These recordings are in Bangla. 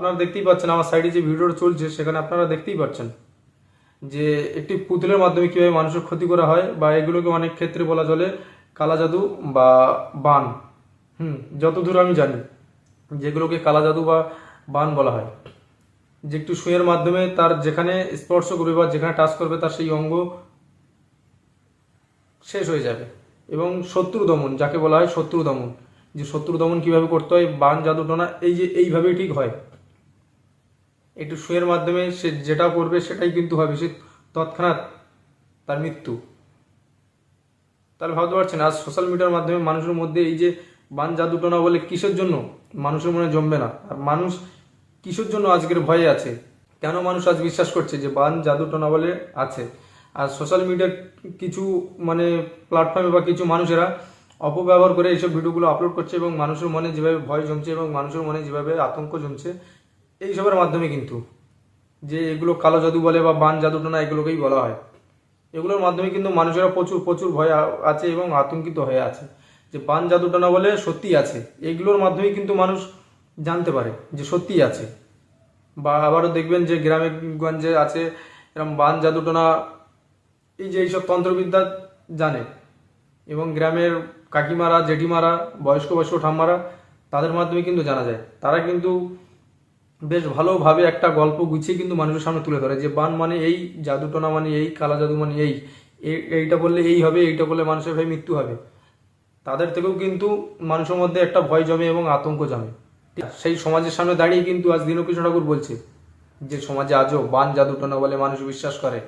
আপনারা দেখতেই পাচ্ছেন আমার সাইডে যে ভিডিওটা চলছে সেখানে আপনারা দেখতেই পাচ্ছেন যে একটি পুতুলের মাধ্যমে কীভাবে মানুষের ক্ষতি করা হয়, বা এগুলোকে অনেক ক্ষেত্রে বলা চলে কালা জাদু বা বান। যতদূর আমি জানি যেগুলোকে কালা জাদু বা বান বলা হয়, যে একটু সুইয়ের মাধ্যমে তার যেখানে স্পর্শ করবে বা যেখানে টাচ করবে তার সেই অঙ্গ শেষ হয়ে যাবে। এবং শত্রু দমন, যাকে বলা হয় শত্রু দমন, যে শত্রু দমন কীভাবে করতে হয়, বান জাদু টোনা এই যে এইভাবেই ঠিক হয়। একটু সুইয়ের মাধ্যমে সে যেটা করবে সেটাই কিন্তু হবে, সে তৎক্ষণাৎ তার মৃত্যু। তাহলে ভাবতে পারছেন আজ সোশ্যাল মিডিয়ার মাধ্যমে মানুষের মধ্যে এই যে বান জাদুটোনা বলে কিসের জন্য মানুষের মনে জমবে না, আর মানুষ কিসের জন্য আজকের ভয়ে আছে, কেন মানুষ আজ বিশ্বাস করছে যে বান জাদুটোনা বলে আছে। আর সোশ্যাল মিডিয়ার কিছু প্ল্যাটফর্মে বা কিছু মানুষেরা অপব্যবহার করে এইসব ভিডিওগুলো আপলোড করছে এবং মানুষের মনে যেভাবে ভয় জমছে এবং মানুষের মনে যেভাবে আতঙ্ক জমছে এইসবের মাধ্যমে কিন্তু, যে এগুলো কালো জাদু বলে বা বান জাদুটোনা এগুলোকেই বলা হয়, এগুলোর মাধ্যমে কিন্তু মানুষেরা প্রচুর প্রচুর ভয় আছে এবং আতঙ্কিত হয়ে আছে যে বান জাদুটোনা বলে সত্যি আছে। এগুলোর মাধ্যমে কিন্তু মানুষ জানতে পারে যে সত্যি আছে। বা আবারও দেখবেন যে গ্রামে গঞ্জে আছে এরকম বান জাদুটোনা, এই যে এইসব তন্ত্রবিদ্যা জানে, এবং গ্রামের কাকিমারা জেঠিমারা বয়স্ক বয়স্ক ঠাম্মারা তাদের মাধ্যমে কিন্তু জানা যায়। তারা কিন্তু বেশ ভালোভাবে একটা গল্প গুছিয়ে কিন্তু মানুষের সামনে তুলে ধরে যে বান মানে এই, জাদুটোনা মানে এই, কালা জাদু মানে এই, এইটা বললে এই হবে, এইটা বললে মানুষের ভাই মৃত্যু হবে। তাদের থেকেও কিন্তু মানুষের মধ্যে একটা ভয় জমে এবং আতঙ্ক জমে। সেই সমাজের সামনে দাঁড়িয়ে কিন্তু আজ দীনকৃষ্ণ ঠাকুর বলছে যে সমাজে আজও বান জাদুটোনা বলে মানুষ বিশ্বাস করে,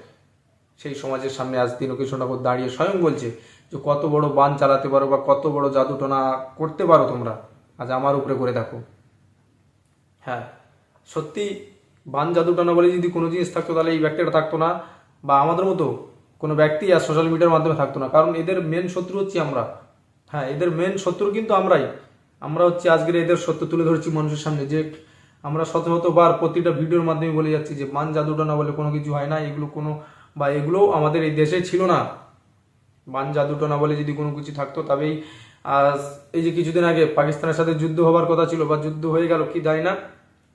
সেই সমাজের সামনে আজ দীনকৃষ্ণ ঠাকুর দাঁড়িয়ে স্বয়ং বলছে যে কত বড় বান চালাতে পারো বা কত বড় জাদুটোনা করতে পারো তোমরা, আজ আমার উপরে করে দেখো। হ্যাঁ, সত্যি বান জাদুটোনা বলে যদি কোনো জিনিস থাকতো তাহলে এই ব্যক্তিটা থাকতো না, বা আমাদের মতো কোনো ব্যক্তি আর সোশ্যাল মিডিয়ার মাধ্যমে থাকতো না। কারণ এদের মেন শত্রু হচ্ছি আমরা। হ্যাঁ, এদের মেন শত্রু কিন্তু আমরা হচ্ছে আজকের এদের সত্য তুলে ধরছি মানুষের সামনে, যে আমরা শত শতবার প্রতিটা ভিডিওর মাধ্যমে বলে যাচ্ছি যে বান জাদুটোনা বলে কোনো কিছু হয় না, এগুলো কোনো বা এগুলোও আমাদের এই দেশে ছিল না। বান জাদুটোনা বলে যদি কোনো কিছু থাকতো তবেই আজ এই যে কিছুদিন আগে পাকিস্তানের সাথে যুদ্ধ হবার কথা ছিল বা যুদ্ধ হয়ে গেল কি জানি না,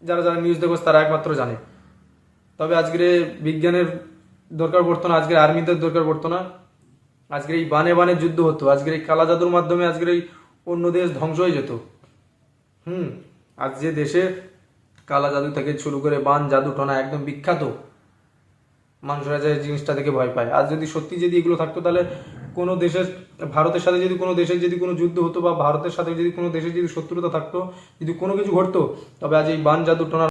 যারা যারা নিউজ দেখো তারা একমাত্র জানে। তবে আজকের বিজ্ঞানের দরকার পড়তো না, আজকের আর্মিদের দরকার পড়তো না, আজকের এই বানে বানে যুদ্ধ হতো, আজকের এই কালা জাদুর মাধ্যমে আজকের এই অন্য দেশ ধ্বংস হয়ে যেত। আজ যে দেশে কালা জাদু থেকে শুরু করে বান জাদুটোনা একদম বিখ্যাত, মানুষরা যে জিনিসটা থেকে ভয় পায়, আজ যদি সত্যি যদি এগুলো থাকতো তাহলে কোনো দেশের, ভারতের সাথে যদি কোনো দেশের যদি কোনো যুদ্ধ হতো বা ভারতের সাথে যদি কোনো দেশের যদি শত্রুতা থাকতো, যদি কোনো কিছু ঘটতো, তবে আজ এই বান জাদুটোনা